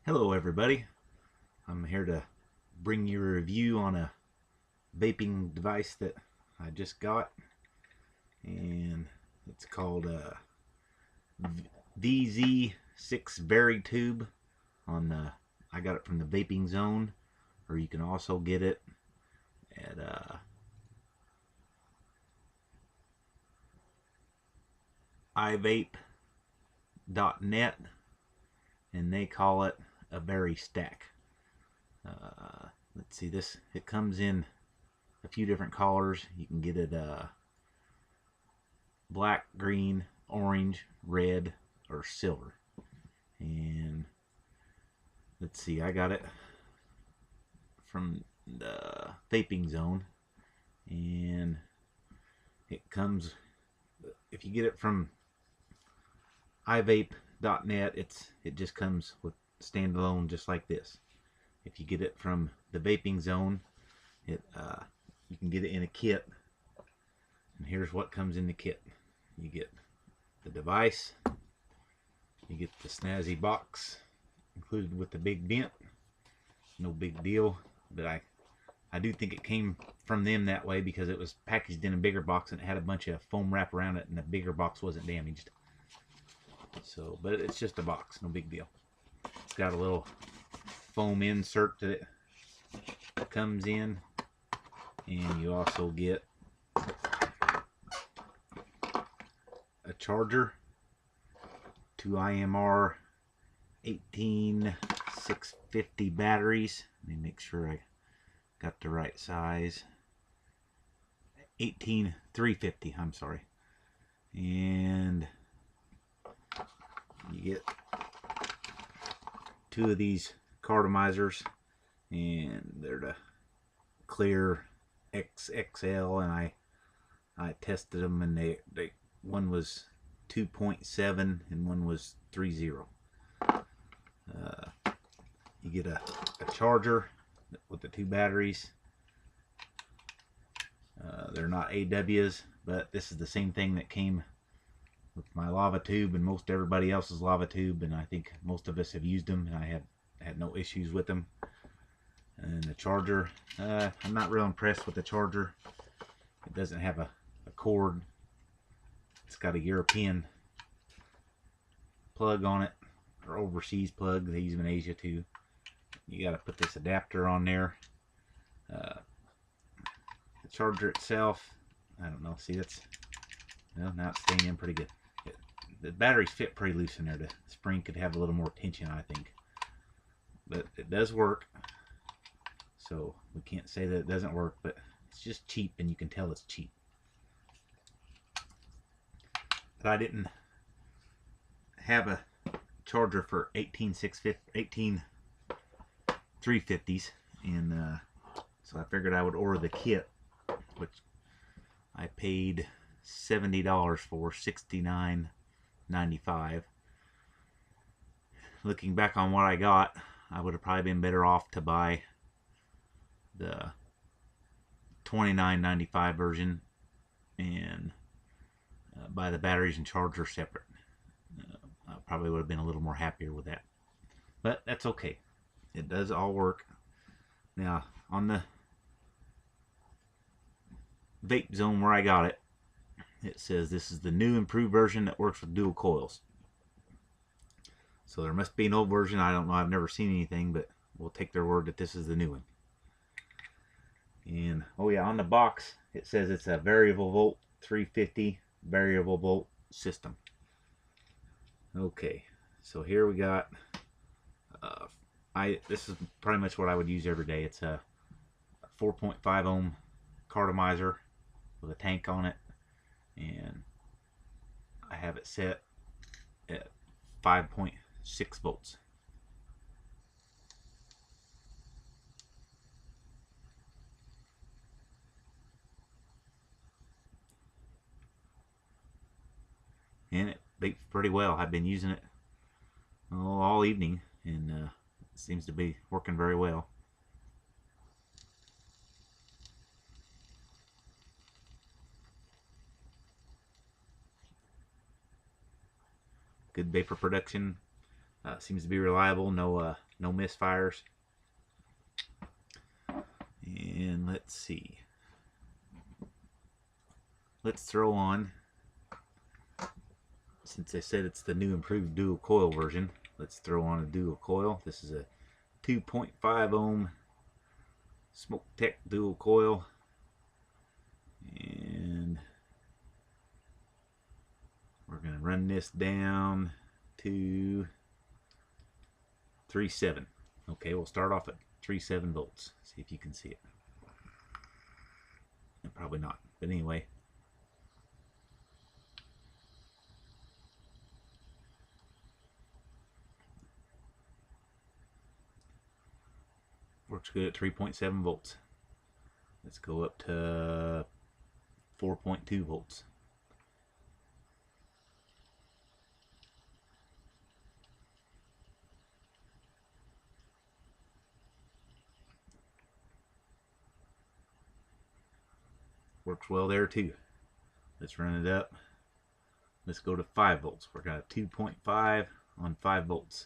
Hello everybody, I'm here to bring you a review on a vaping device that I just got, and it's called VZ6 VeriTube. I got it from the Vaping Zone, or you can also get it at ivape.net, and they call it a VeriStack. Let's see, it comes in a few different colors. You can get it black, green, orange, red, or silver. And let's see, I got it from the Vaping Zone, and it comes, if you get it from ivape.net, it just comes with standalone, just like this. If you get it from the Vaping Zone, you can get it in a kit, and here's what comes in the kit. You get the device, you get the snazzy box included with the big vent. No big deal, but I do think it came from them that way because it was packaged in a bigger box and it had a bunch of foam wrap around it, and the bigger box wasn't damaged. So, but it's just a box, no big deal. It's got a little foam insert that it comes in, and you also get a charger, two IMR 18650 batteries. Let me make sure I got the right size. 18350, I'm sorry. And you get two of these cartomizers, and they're the clear XXL, and I tested them, and they one was 2.7 and one was 3.0. You get a charger with the two batteries. They're not AWs, but this is the same thing that came with my lava tube and most everybody else's lava tube, and I think most of us have used them, and I have had no issues with them. And the charger, I'm not real impressed with the charger. It doesn't have a cord. It's got a European plug on it, or overseas plug. They use them in Asia too. You got to put this adapter on there. The charger itself, I don't know. See, that's, well, now it's staying in pretty good. The batteries fit pretty loose in there. The spring could have a little more tension, I think. But it does work. So we can't say that it doesn't work, but it's just cheap, and you can tell it's cheap. But I didn't have a charger for 18350s, and so I figured I would order the kit, which I paid $70 for, $69.95. Looking back on what I got, I would have probably been better off to buy the $29.95 version and buy the batteries and charger separate. I probably would have been a little more happier with that, but that's okay. It does all work. Now, on the Vape Zone where I got it, it says this is the new improved version that works with dual coils. So there must be an old version. I don't know. I've never seen anything, but we'll take their word that this is the new one. And oh yeah, on the box it says it's a variable volt 350 variable volt system. Okay, so here we got this is pretty much what I would use every day. It's a 4.5 ohm cartomizer with a tank on it, and I have it set at 5.6 volts. And it vapes pretty well. I've been using it all evening, and it seems to be working very well. Good vapor production. Seems to be reliable, no misfires. And let's see. Let's throw on, since they said it's the new improved dual coil version, let's throw on a dual coil. This is a 2.5 ohm Smoke Tech dual coil. And we're going to run this down to 3.7. Okay, we'll start off at 3.7 volts. See if you can see it. And probably not, but anyway. Works good at 3.7 volts. Let's go up to 4.2 volts. Works well there too. Let's run it up. Let's go to 5 volts. We're got a 2.5 on 5 volts.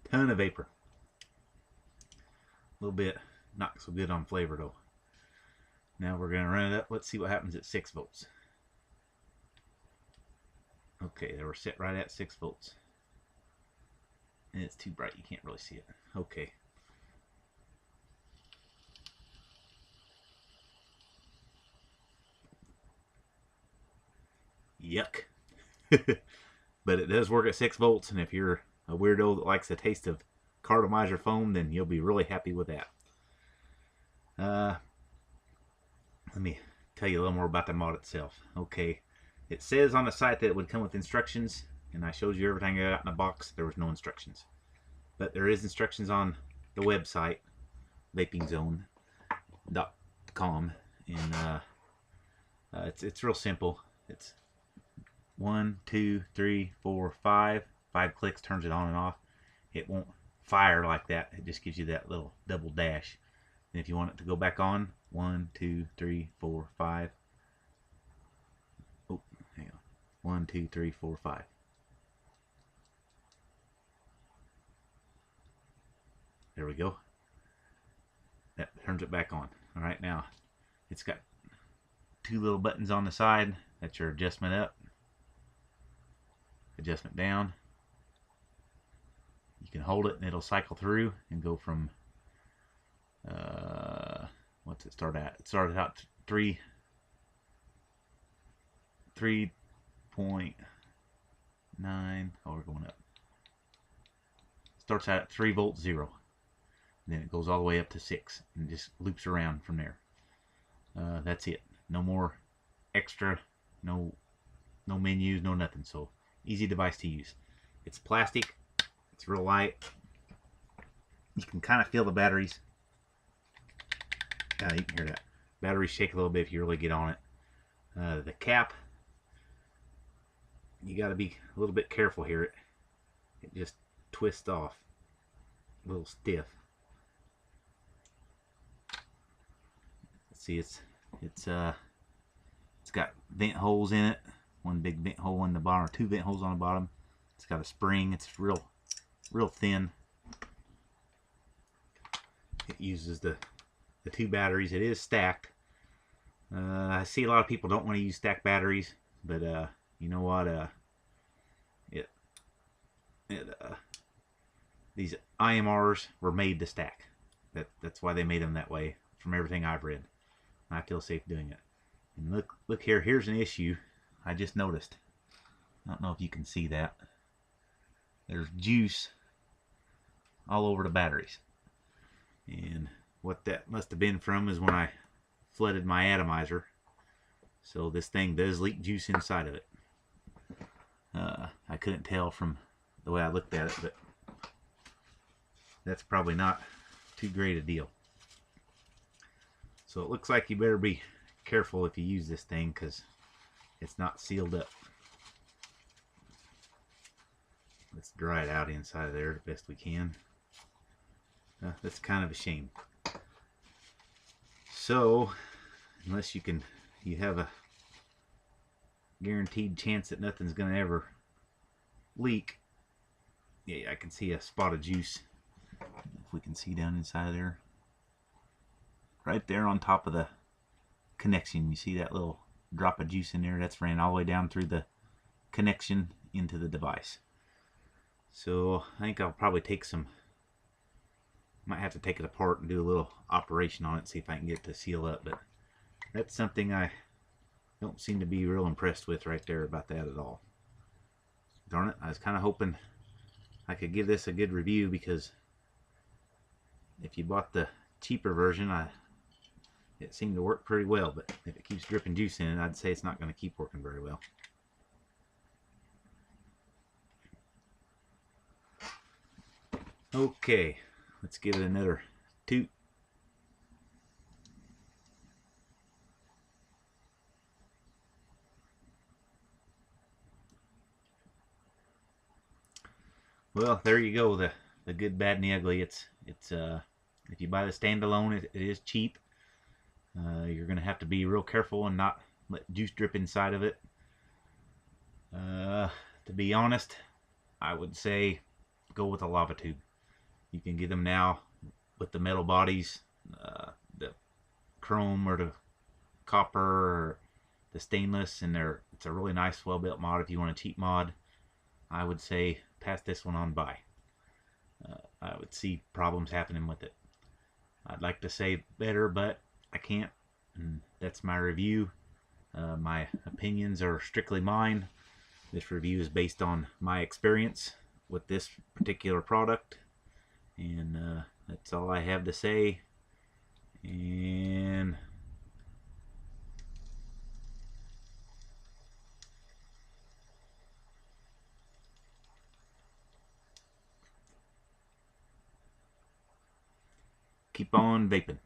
Ton of vapor. A little bit not so good on flavor though. Now we're going to run it up. Let's see what happens at 6 volts. Okay, they were set right at 6 volts. And it's too bright, you can't really see it. Okay. Yuck. But it does work at 6 volts, and if you're a weirdo that likes the taste of cartomizer foam, then you'll be really happy with that. Let me tell you a little more about the mod itself. Okay, it says on the site that it would come with instructions, and I showed you everything I got in the box. There was no instructions, but there is instructions on the website, vapingzone.com, and it's real simple. It's 1, 2, 3, 4, 5. 5 clicks turns it on and off. It won't fire like that. It just gives you that little double dash. And if you want it to go back on, 1, 2, 3, 4, 5. Oh, hang on. 1, 2, 3, 4, 5. There we go. That turns it back on. All right, now it's got 2 little buttons on the side. That's your adjustment up, adjustment down. You can hold it and it'll cycle through and go from what's it start at? It started out 3.9. Oh, we're going up. Starts out at 3 volt 0. Then it goes all the way up to 6 and just loops around from there. That's it. No more extra, no menus, no nothing. So easy device to use. It's plastic. It's real light. You can kind of feel the batteries. You can hear that. Batteries shake a little bit if you really get on it. The cap, you got to be a little bit careful here. It just twists off. A little stiff. Let's see, it's got vent holes in it. One big vent hole on the bottom, or 2 vent holes on the bottom. It's got a spring. It's real thin. It uses the 2 batteries. It is stacked. I see a lot of people don't want to use stacked batteries, but you know what? These IMRs were made to stack. That's why they made them that way. From everything I've read, I feel safe doing it. And look here. Here's an issue I just noticed. I don't know if you can see that. There's juice all over the batteries. And what that must have been from is when I flooded my atomizer. So this thing does leak juice inside of it. I couldn't tell from the way I looked at it, but that's probably not too great a deal. So it looks like you better be careful if you use this thing, because it's not sealed up. Let's dry it out inside of there the best we can. That's kind of a shame. So unless you have a guaranteed chance that nothing's going to ever leak. Yeah, I can see a spot of juice. If we can see down inside there. Right there on top of the connection. You see that little drop of juice in there? That's ran all the way down through the connection into the device. So I think I'll probably might have to take it apart and do a little operation on it, see if I can get it to seal up. But that's something I don't seem to be real impressed with right there about that at all. Darn it, I was kind of hoping I could give this a good review, because if you bought the cheaper version, it seemed to work pretty well, but if it keeps dripping juice in it, I'd say it's not going to keep working very well. Okay, let's give it another toot. Well, there you go, the good, bad, and the ugly. It's if you buy the standalone, it is cheap. You're going to have to be real careful and not let juice drip inside of it. To be honest, I would say go with a lava tube. You can get them now with the metal bodies, the chrome or the copper or the stainless, and it's a really nice, well-built mod. If you want a cheap mod, I would say pass this one on by. I would see problems happening with it. I'd like to say better, but I can't, and that's my review. My opinions are strictly mine. This review is based on my experience with this particular product, and that's all I have to say. And keep on vaping.